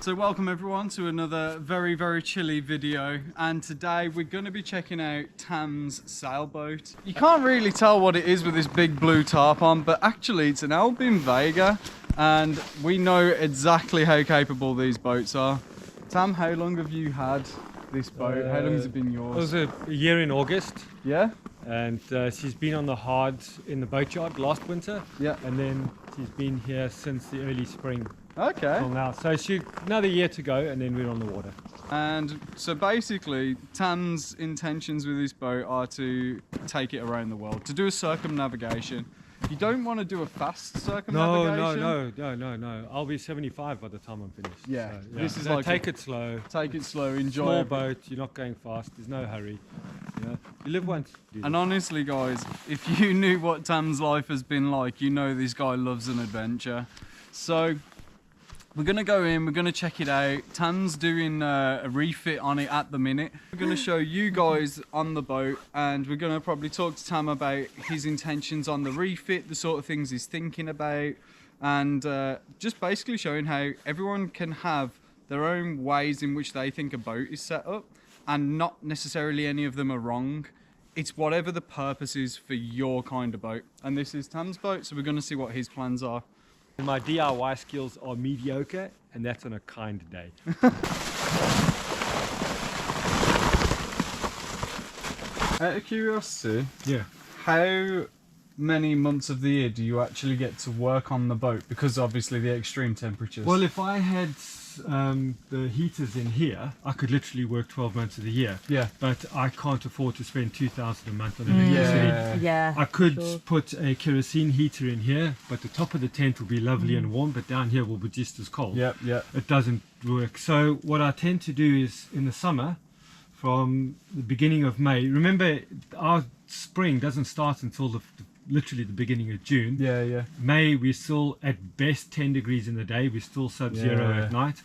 So welcome everyone to another very chilly video, and today we're going to be checking out Tam's sailboat. You can't really tell what it is with this big blue tarp on, but actually it's an Albin Vega and we know exactly how capable these boats are. Tam, how long have you had this boat? How long has it been yours? It was a year in August. Yeah? And she's been on the hard in the boatyard last winter. Yeah. And then she's been here since the early spring. Okay. Till now. So another year to go and then we're on the water. And so basically Tam's intentions with this boat are to take it around the world, to do a circumnavigation. You don't want to do a fast circumnavigation. No. I'll be 75 by the time I'm finished. Yeah. So, yeah. This is no, like take it slow. Take it slow, enjoy. Small boat, you're not going fast, there's no hurry. Yeah. You live once. And honestly guys, if you knew what Tam's life has been like, you know this guy loves an adventure. So we're going to go in, we're going to check it out. Tam's doing a refit on it at the minute. We're going to show you guys on the boat, and we're going to probably talk to Tam about his intentions on the refit, the sort of things he's thinking about, and just basically showing how everyone can have their own ways in which they think a boat is set up, and not necessarily any of them are wrong. It's whatever the purpose is for your kind of boat. And this is Tam's boat, so we're going to see what his plans are. My DIY skills are mediocre, and that's on a kind day. Out of curiosity, Yeah. how many months of the year do you actually get to work on the boat? Because obviously the extreme temperatures. Well, if I had the heaters in here, I could literally work 12 months of the year. Yeah. But I can't afford to spend 2,000 a month on electricity. Yeah. I could put a kerosene heater in here, but the top of the tent will be lovely and warm, but down here will be just as cold. Yeah. It doesn't work. So what I tend to do is in the summer, from the beginning of May, remember our spring doesn't start until literally the beginning of June. Yeah. May, we're still at best 10 degrees in the day, we're still sub-zero at night.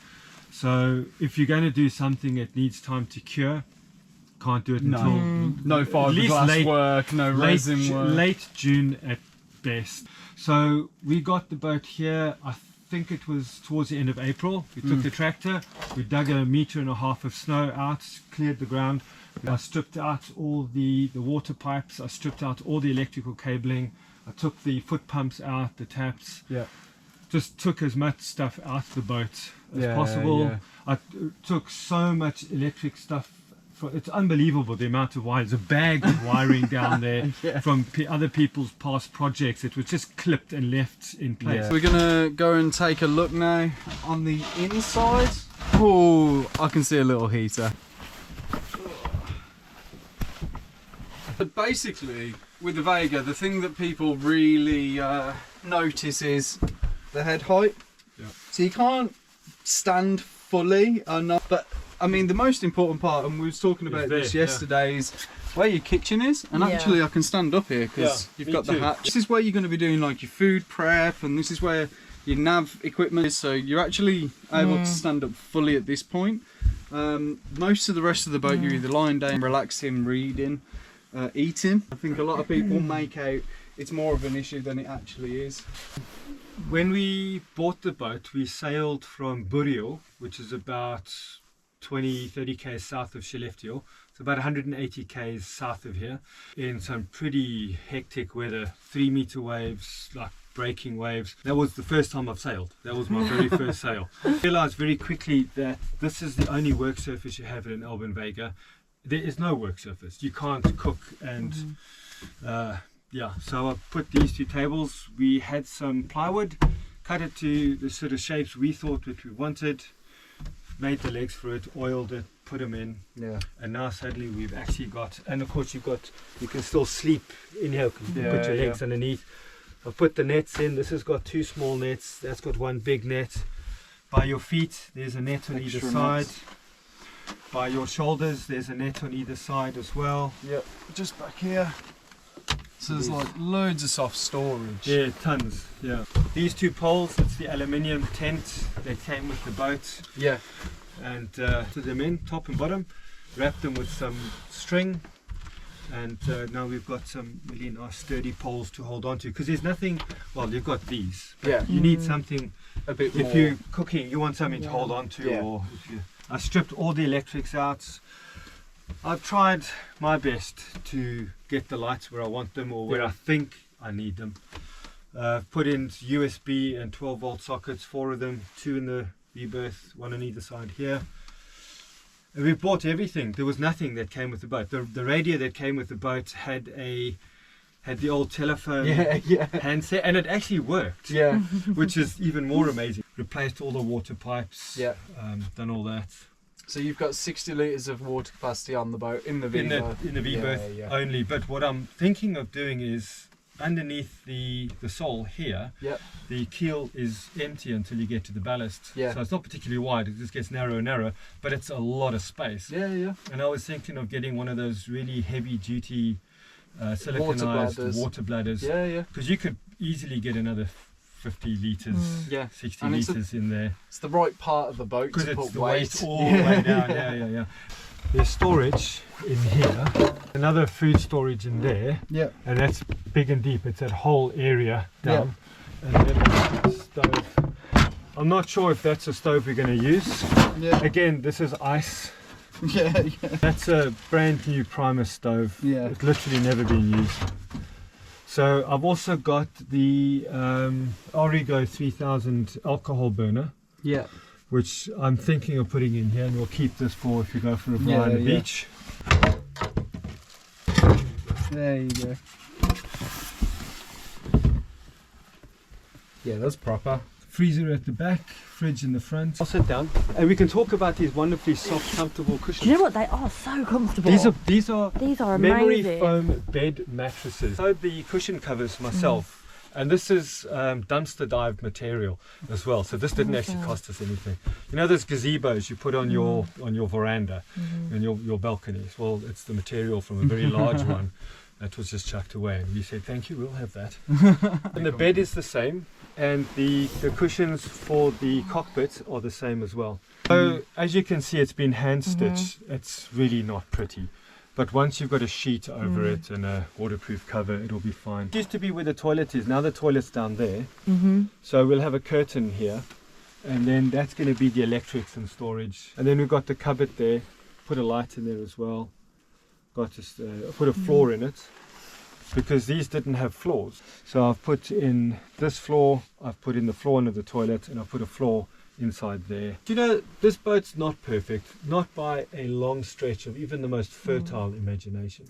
So if you're going to do something, it needs time to cure. Can't do it until no fiberglass work, no resin work. Late June at best. So we got the boat here, I think it was towards the end of April. We took the tractor, we dug 1.5 meters of snow out, cleared the ground. I stripped out all the water pipes, I stripped out all the electrical cabling, I took the foot pumps out, the taps. Yeah. Just took as much stuff out of the boat as possible. Yeah. I took so much electric stuff. It's unbelievable the amount of wires, a bag of wiring down there from other people's past projects. It was just clipped and left in place. So we're gonna go and take a look now on the inside. Oh, I can see a little heater. But basically, with the Vega, the thing that people really notice is the head height. Yeah. So you can't stand fully enough, but I mean the most important part, and we was talking about this yesterday, is where your kitchen is. And actually I can stand up here because you've got the hatch. This is where you're going to be doing like your food prep, and this is where your nav equipment is, so you're actually able to stand up fully at this point. Most of the rest of the boat you're either lying down, relaxing, reading, eating. I think a lot of people make out it's more of an issue than it actually is. When we bought the boat, we sailed from Burial, which is about 20-30 k's south of Skellefteå. It's about 180 k's south of here, in some pretty hectic weather, 3-meter waves, like breaking waves. That was the first time I've sailed. That was my very first sail. I realized very quickly that this is the only work surface you have in Albin Vega. There is no work surface. You can't cook and so I put these two tables. We had some plywood, cut it to the sort of shapes we thought that we wanted, made the legs for it, oiled it, put them in, and now suddenly we've actually got, and of course you can still sleep in here, you can put your legs underneath. I've put the nets in. This has got 2 small nets, that's got 1 big net. By your feet there's a net on either side. By your shoulders there's a net on either side as well. Yep, just back here. So there's like loads of soft storage. Yeah, tons. Yeah. These 2 poles, it's the aluminium tent that came with the boat. Yeah. And put them in, top and bottom. Wrap them with some string. and now we've got some really nice sturdy poles to hold on to, because there's nothing, well, you've got these, but you need something a bit more. if you're cooking, you want something to hold on to. Yeah. Or if you, I stripped all the electrics out. I've tried my best to get the lights where I want them, or where I think I need them. Put in USB and 12 volt sockets, 4 of them, 2 in the V-berth, 1 on either side here. And we bought everything. There was nothing that came with the boat. The radio that came with the boat had the old telephone handset, and it actually worked. Yeah. Which is even more amazing. Replaced all the water pipes. Yeah. Done all that. So you've got 60 litres of water capacity on the boat in the V-berth. In the V-berth only. But what I'm thinking of doing is, underneath the sole here, the keel is empty until you get to the ballast. So it's not particularly wide, it just gets narrower and narrower, but it's a lot of space. And I was thinking of getting one of those really heavy duty siliconized water bladders. Because you could easily get another 50 litres, 60 litres in there. It's the right part of the boat to put the weight all the way down. There's storage in here, another food storage in there, and that's big and deep. It's that whole area down. And then the stove. I'm not sure if that's a stove we're going to use. Again, this is ice. That's a brand new Primus stove. It's literally never been used. So I've also got the Origo 3000 alcohol burner. Which I'm thinking of putting in here, and we'll keep this for if you go for a fly on the beach. There you go. Yeah, that's proper. Freezer at the back, fridge in the front. I'll sit down and we can talk about these wonderfully soft, comfortable cushions. Do you know what? They are so comfortable. These are memory amazing. foam bed mattresses. So the cushion covers myself. And this is dumpster dive material as well, so this didn't actually cost us anything. You know those gazebos you put on your veranda and your balconies? Well, it's the material from a very large one that was just chucked away, and we said thank you, we'll have that. And the bed is the same, and the cushions for the cockpit are the same as well. So as you can see, it's been hand stitched. It's really not pretty. But once you've got a sheet over it and a waterproof cover, it'll be fine. It used to be where the toilet is. Now the toilet's down there. So we'll have a curtain here. And then that's going to be the electrics and storage. And then we've got the cupboard there. Put a light in there as well. Got just put a floor in it. Because these didn't have floors. So I've put in this floor. I've put in the floor under the toilet. And I've put a floor inside there. You know, this boat's not perfect, not by a long stretch of even the most fertile imagination.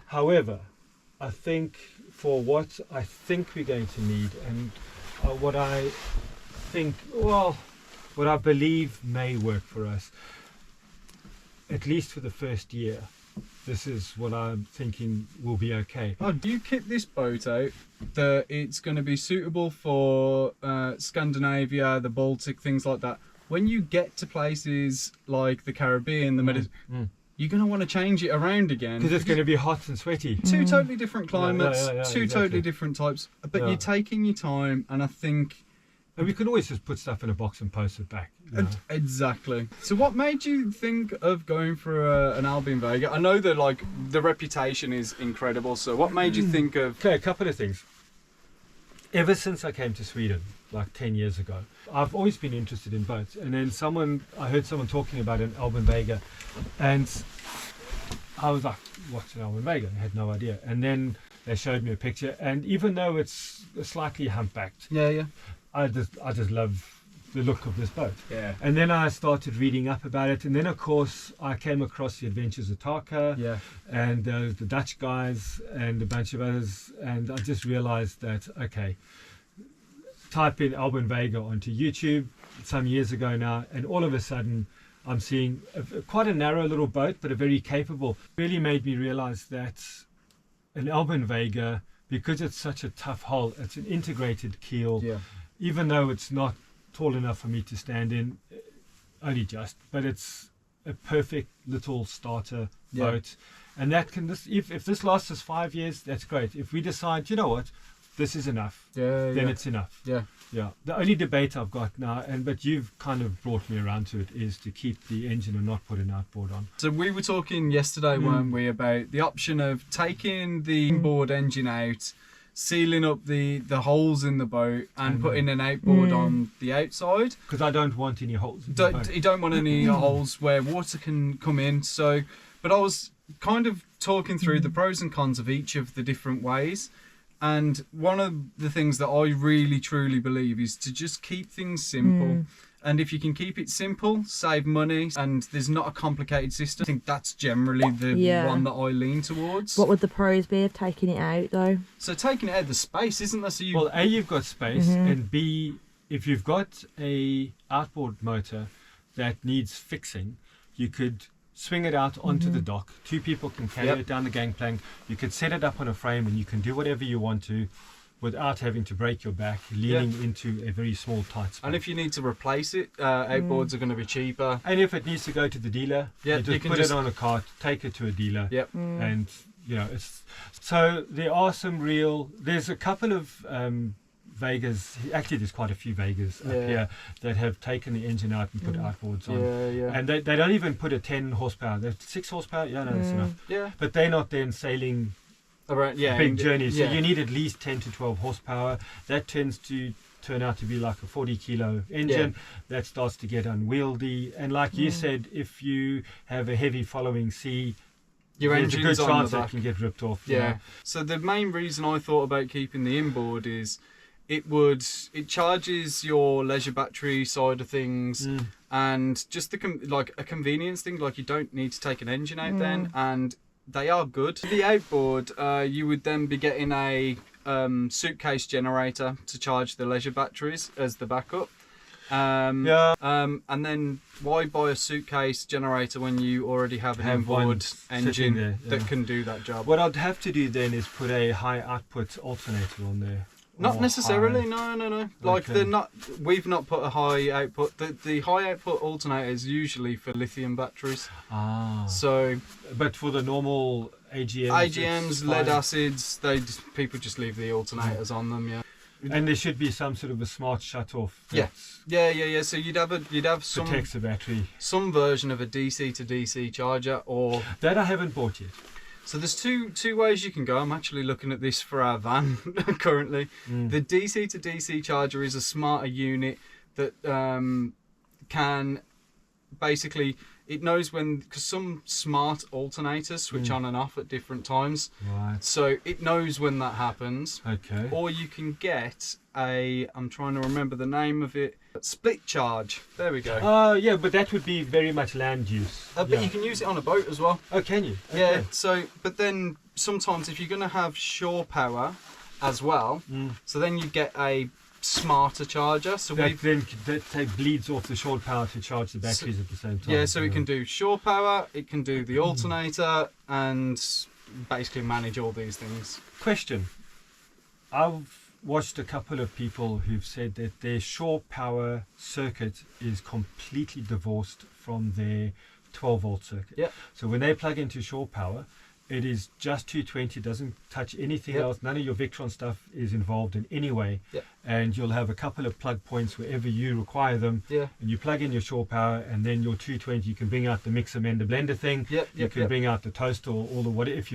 However, I think for what I think we're going to need, and what I believe may work for us, at least for the first year, this is what I'm thinking will be okay. Oh, do you kit this boat out that it's going to be suitable for Scandinavia, the Baltic, things like that? When you get to places like the Caribbean, the Mediterranean, you're going to want to change it around again. Because it's going to be hot and sweaty. Two totally different climates, two exactly. totally different types. But you're taking your time, and I think... And we could always just put stuff in a box and post it back. You know? Exactly. So what made you think of going for an Albin Vega? I know that the reputation is incredible, so what made you think of... Okay, a couple of things. Ever since I came to Sweden, like 10 years ago, I've always been interested in boats. And then I heard someone talking about an Albin Vega, and I was like, what's an Albin Vega? I had no idea. And then they showed me a picture, and even though it's slightly humpbacked, I just love the look of this boat. And then I started reading up about it, and then of course I came across the Adventures of Taka and the Dutch guys and a bunch of others, and I just realized that, okay, type in Albin Vega onto YouTube some years ago now, and all of a sudden I'm seeing quite a narrow little boat, but a very capable. Really made me realize that an Albin Vega, because it's such a tough hull, it's an integrated keel. Even though it's not tall enough for me to stand in, only just, but it's a perfect little starter boat. And that can, if this lasts us 5 years, that's great. If we decide, you know what, this is enough, Yeah, then yeah. it's enough. Yeah. Yeah. The only debate I've got now, but you've kind of brought me around to it, is to keep the engine and not put an outboard on. So we were talking yesterday, weren't we, about the option of taking the inboard engine out, sealing up the holes in the boat, and putting an outboard on the outside. Because I don't want any holes in the boat. You don't want any holes where water can come in. So, but I was kind of talking through the pros and cons of each of the different ways. And one of the things that I really truly believe is to just keep things simple. And if you can keep it simple, save money, and there's not a complicated system, I think that's generally the one that I lean towards. What would the pros be of taking it out though? So taking it out of the space, isn't there? So Well, A, you've got space, and B, if you've got a outboard motor that needs fixing, you could swing it out onto the dock. Two people can carry it down the gangplank. You could set it up on a frame, and you can do whatever you want to without having to break your back, leaning into a very small, tight space. And if you need to replace it, outboards are going to be cheaper. And if it needs to go to the dealer, you just put it on a cart, take it to a dealer, and it's. So there are there's a couple of Vegas. Actually, there's quite a few Vegas up here that have taken the engine out and put outboards on. And they don't even put a 10 horsepower. They're 6 horsepower. Yeah, no, that's enough. Yeah. But they're not then sailing Around, big journeys. So you need at least 10 to 12 horsepower. That tends to turn out to be like a 40-kilo engine. That starts to get unwieldy. And like you said, if you have a heavy following sea, your there's a good engine's on chance the that back. can get ripped off. Yeah. So the main reason I thought about keeping the inboard is it charges your leisure battery side of things, and just like a convenience thing. Like you don't need to take an engine out then, and they are good. The outboard, you would then be getting a suitcase generator to charge the leisure batteries as the backup. And then why buy a suitcase generator when you already have an inboard engine that can do that job? What I'd have to do then is put a high output alternator on there. Not necessarily, no. Like we've not put a high output. The high output alternator is usually for lithium batteries. So, but for the normal AGMs, lead acids, people just leave the alternators on them. Yeah. And there should be some sort of a smart shut off. Yeah. So you'd have some protects the battery. Some version of a DC to DC charger, or that I haven't bought yet. So there's two ways you can go. I'm actually looking at this for our van currently. The DC to DC charger is a smarter unit that can basically, it knows when, because some smart alternators switch on and off at different times. Right. So it knows when that happens. Okay. Or you can get I'm trying to remember the name of it, split charge. There we go. Oh, yeah, but that would be very much land use. But you can use it on a boat as well. Oh, can you? Okay. Yeah, so, but then sometimes if you're going to have shore power as well, so then you get a smarter charger. So that bleeds off the shore power to charge the batteries at the same time. Yeah, so it can do shore power, it can do the alternator, and basically manage all these things. Question. I've watched a couple of people who've said that their shore power circuit is completely divorced from their 12-volt circuit. Yeah. So when they plug into shore power, it is just 220, doesn't touch anything else. None of your Victron stuff is involved in any way. Yep. And you'll have a couple of plug points wherever you require them. Yeah. And you plug in your shore power, and then your 220, you can bring out the mixer mender blender thing. You can bring out the toaster or all the whatever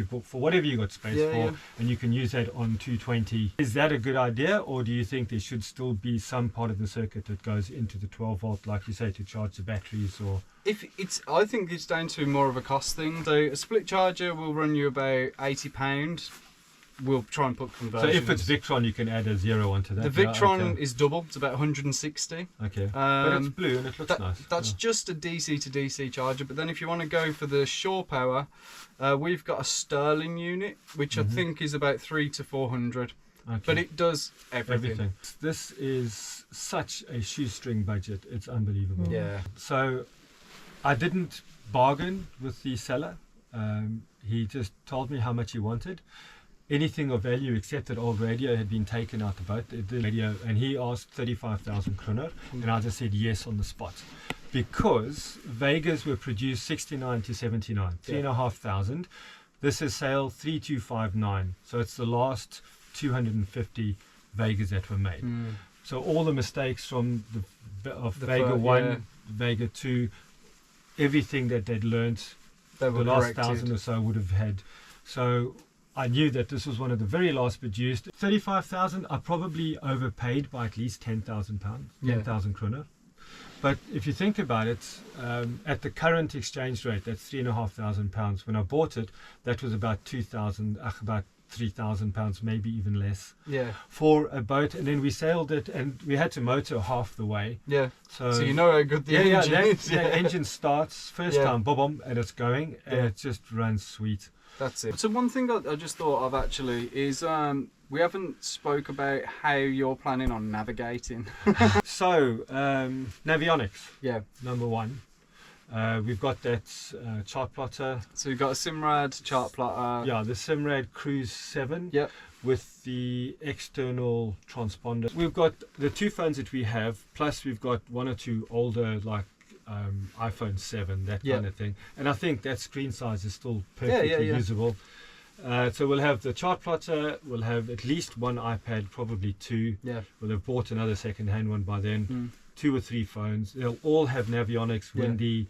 you got space for, and you can use that on 220. Is that a good idea, or do you think there should still be some part of the circuit that goes into the 12-volt, like you say, to charge the batteries? Or I think it's down to more of a cost thing. So a split charger will run you about £80. We'll try and put conversions. So if it's Victron, you can add a 0 onto that. The Victron is double. It's about 160. Okay. But it's blue and it looks nice. That's just a DC to DC charger. But then if you want to go for the shore power, we've got a Sterling unit, which I think is about 300 to 400. Okay. But it does everything. This is such a shoestring budget. It's unbelievable. Yeah. So I didn't bargain with the seller. He just told me how much he wanted. Anything of value except that old radio had been taken out the boat, the radio, and he asked 35,000 kroner, and I just said yes on the spot. Because Vegas were produced 69 to 79, 3,500. This is sale 3,259. So it's the last 250 Vegas that were made. So all the mistakes from the Vega 1, Vega 2, everything that they'd learned the last 1,000 or so would have had. So I knew that this was one of the very last produced. 35,000, I probably overpaid by at least 10,000 pounds, 10,000 kroner. But if you think about it, at the current exchange rate, that's £3,500. When I bought it, that was about 2,000, about £3,000, maybe even less. Yeah. For a boat, and then we sailed it, and we had to motor half the way. Yeah. So you know how good the engine is. The engine starts first time, boom, and it's going, and it just runs sweet. That's it. So one thing I just thought of actually is we haven't spoke about how you're planning on navigating. So navionics. Yeah. Number one. We've got that chart plotter. So we've got a Simrad chart plotter. Yeah, the Simrad Cruise 7. Yep. With the external transponder. We've got the 2 phones that we have, plus we've got 1 or 2 older, like iPhone 7, that kind of thing. And I think that screen size is still perfectly usable. So we'll have the chart plotter, we'll have at least 1 iPad, probably 2. Yeah. We'll have bought another second-hand one by then. 2 or 3 phones. They'll all have navionics, Windy.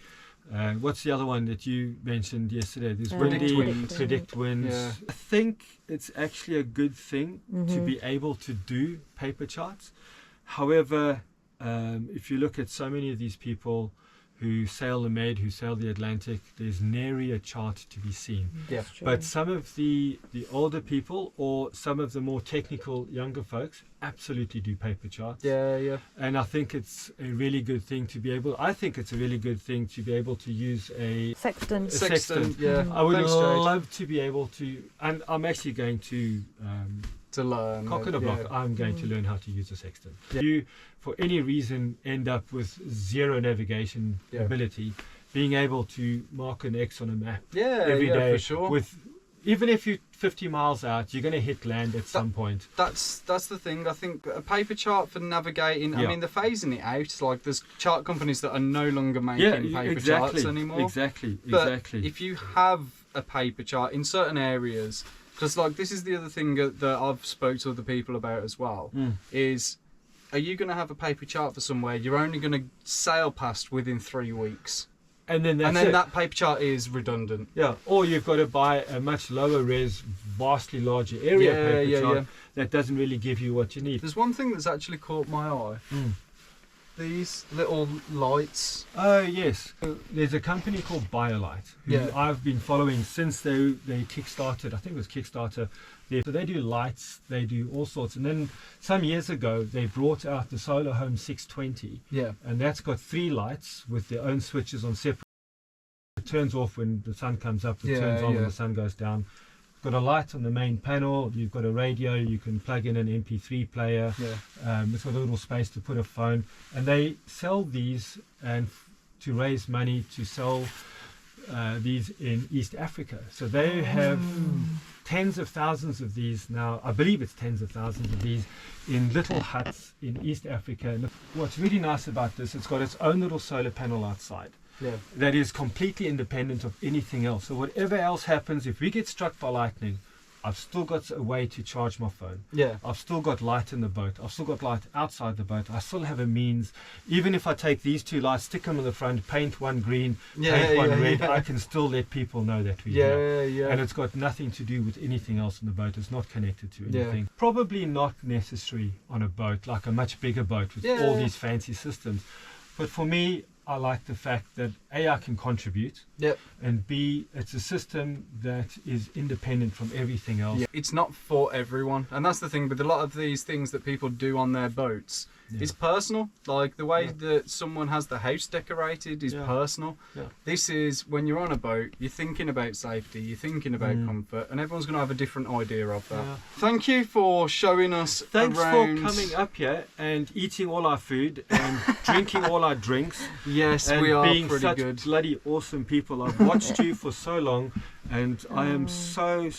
What's the other one that you mentioned yesterday? There's Windy, Predict Winds. Yeah. I think it's actually a good thing to be able to do paper charts. However, if you look at so many of these people who sail the Med, who sail the Atlantic, there's nary a chart to be seen. Yeah. But some of the older people or some of the more technical younger folks absolutely do paper charts. Yeah, yeah. And I think it's a really good thing to be able, to be able to use a Sextant. sextant. Yeah. I would Thanks, Jade. love to be able to, and I'm actually going to learn. cock in a block. I'm going to learn how to use a sextant. If you, for any reason, end up with zero navigation ability, being able to mark an X on a map every day, for sure. with even if you're 50 miles out, you're going to hit land at some point. That's the thing. I think a paper chart for navigating. I mean, they're phasing it out. It's like there's chart companies that are no longer making paper charts anymore. Exactly. If you have a paper chart in certain areas, because like this is the other thing that I've spoke to other people about as well, is are you going to have a paper chart for somewhere you're only going to sail past within 3 weeks? And then that paper chart is redundant. Yeah, or you've got to buy a much lower res, vastly larger area paper chart that doesn't really give you what you need. There's one thing that's actually caught my eye. These little lights. Oh yes, there's a company called BioLite who I've been following since they kickstarted. I think it was Kickstarter. So they do lights, they do all sorts. And then some years ago they brought out the Solar Home 620. Yeah. And that's got 3 lights with their own switches on separate. It turns off when the sun comes up. It turns on when the sun goes down. Got a light on the main panel, you've got a radio, you can plug in an MP3 player, it's got a little space to put a phone, and they sell these and to raise money to sell these in East Africa. So they have tens of thousands of these now. I believe it's tens of thousands of these in little huts in East Africa. And what's really nice about this, it's got its own little solar panel outside. That is completely independent of anything else. So whatever else happens, if we get struck by lightning, I've still got a way to charge my phone. I've still got light in the boat. I've still got light outside the boat. I still have a means. Even if I take these 2 lights, stick them on the front, paint one green, paint one red, I can still let people know that we're here. And it's got nothing to do with anything else in the boat. It's not connected to anything. Probably not necessary on a boat, like a much bigger boat with all these fancy systems. But for me, I like the fact that A, I can contribute, and B, it's a system that is independent from everything else. It's not for everyone, and that's the thing with a lot of these things that people do on their boats. It's personal, like the way that someone has the house decorated is personal. This is when you're on a boat, you're thinking about safety, you're thinking about comfort, and everyone's going to have a different idea of that. Thank you for showing us Thanks around. for coming up here and eating all our food and drinking all our drinks. Yes, and we are being pretty such good. bloody awesome people. I've watched you for so long, and I am so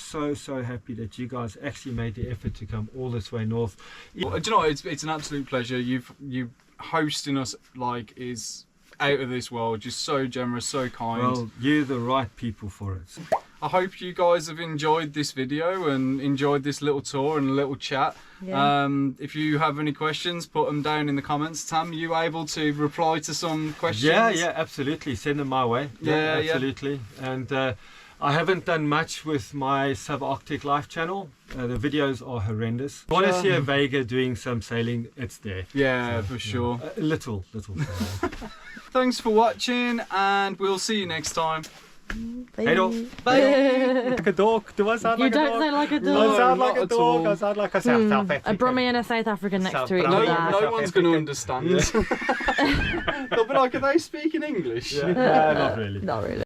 happy that you guys actually made the effort to come all this way north. Well, do you know what? It's an absolute pleasure. You hosting us like is out of this world. Just so generous, so kind. Well, you're the right people for it. I hope you guys have enjoyed this video and enjoyed this little tour and a little chat. Yeah. If you have any questions, put them down in the comments. Tam, you able to reply to some questions? Yeah, absolutely. Send them my way. Yeah, absolutely. And I haven't done much with my subarctic life channel. The videos are horrendous. If you want to see a Vega doing some sailing, it's there. Yeah, for sure. Little. Thanks for watching, and we'll see you next time. Hey, dog. Bye. Like a dog. Do I sound You like a don't dog? sound like a I dog. sound No, like a not at dog. all. I sound like a South African. A Brummie and a South African next South to each Brummie. other. No one's going to understand. They'll be like, are they speaking English? Yeah, not really. Not really.